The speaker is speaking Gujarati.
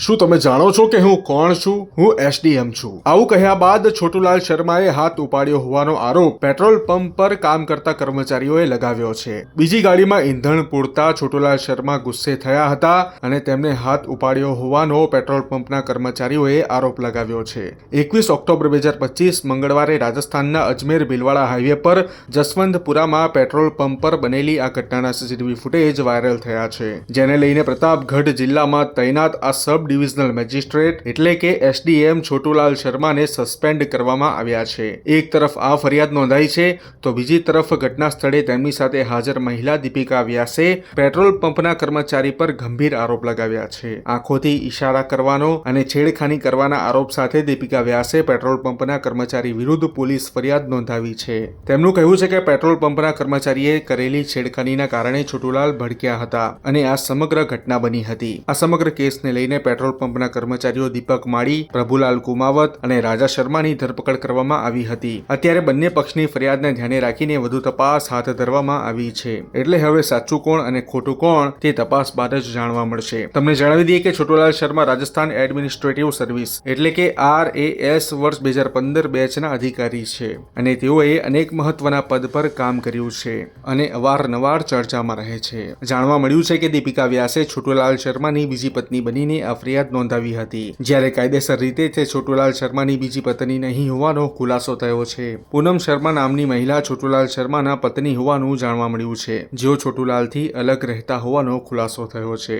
શું તમે જાણો છો કે હું કોણ છું? હું એસડીએમ છું. આવું કહ્યા બાદ છોટુલાલ શર્માએ હાથ ઉપાડ્યો હોવાનો આરોપ પેટ્રોલ પંપ પર કામ કરતા કર્મચારીઓએ લગાવ્યો છે. બીજી ગાડીમાં ઈંધણ પૂરતા છોટુલાલ શર્મા ગુસ્સે થયા હતા અને તેમને હાથ ઉપાડ્યો હોવાનો પેટ્રોલ પંપના કર્મચારીઓએ આરોપ લગાવ્યો છે. 21 ઓક્ટોબર 2025 મંગળવારે રાજસ્થાનના અજમેર ભીલવાડા હાઈવે પર જસવંતપુરામાં પેટ્રોલ પંપ પર બનેલી આ ઘટનાના સીસીટીવી ફૂટેજ વાયરલ થયા છે, જેને લઈને પ્રતાપગઢ જિલ્લામાં તૈનાત આ સબ ડિવિઝનલ મેજિસ્ટ્રેટ એટલે કે એસડીએમ છોટુલાલ શર્માને સસ્પેન્ડ કરવામાં આવ્યા છે. એક તરફ આ ફરિયાદ નોંધાઈ છે તો બીજી તરફ ઘટના સ્થળે તેમની સાથે હાજર મહિલા દીપિકા વ્યાસે પેટ્રોલ પંપના કર્મચારી પર ગંભીર આરોપ લગાવ્યા છે. આંખોથી ઈશારા કરવાનો અને છેડખાની કરવાના આરોપ સાથે દીપિકા વ્યાસે પેટ્રોલ પંપના કર્મચારી વિરુદ્ધ પોલીસ ફરિયાદ નોંધાવી છે. તેમનું કહેવું છે કે પેટ્રોલ પંપના કર્મચારીએ કરેલી છેડખાનીના કારણે છોટુલાલ ભડક્યા હતા અને આ સમગ્ર ઘટના બની હતી. આ સમગ્ર કેસને લઈને પેટ્રોલ પંપના કર્મચારીઓ દીપક માળી, પ્રભુલાલ કુમાવત અને રાજા શર્માની ધરપકડ કરવામાં આવી હતી. અત્યારે બંને પક્ષની ફરિયાદને ધ્યાને રાખીને વધુ તપાસ હાથ ધરવામાં આવી છે. એટલે હવે સાચું કોણ અને ખોટું કોણ તે તપાસ બાદ જ જાણવા મળશે. તમને જણાવી દઈએ કે છોટુલાલ શર્મા રાજસ્થાન એડમિનિસ્ટ્રેટિવ સર્વિસ એટલે કે RAS વર્ષ 2015 બેચના અધિકારી છે અને તેઓએ અનેક મહત્વના પદ પર કામ કર્યું છે અને અવારનવાર ચર્ચામાં રહે છે. જાણવા મળ્યું છે કે દીપિકા વ્યાસે છોટુલાલ શર્માની બીજી પત્ની બનીને આ ફરિયાદ નોંધાવી હતી, જ્યારે કાયદેસર રીતે તે છોટુલાલ શર્માની બીજી પત્ની નહીં હોવાનો ખુલાસો થયો છે. પૂનમ શર્મા નામની મહિલા છોટુલાલ શર્માના પત્ની હોવાનું જાણવા મળ્યું છે, જેઓ છોટુલાલથી અલગ રહેતા હોવાનો ખુલાસો થયો છે.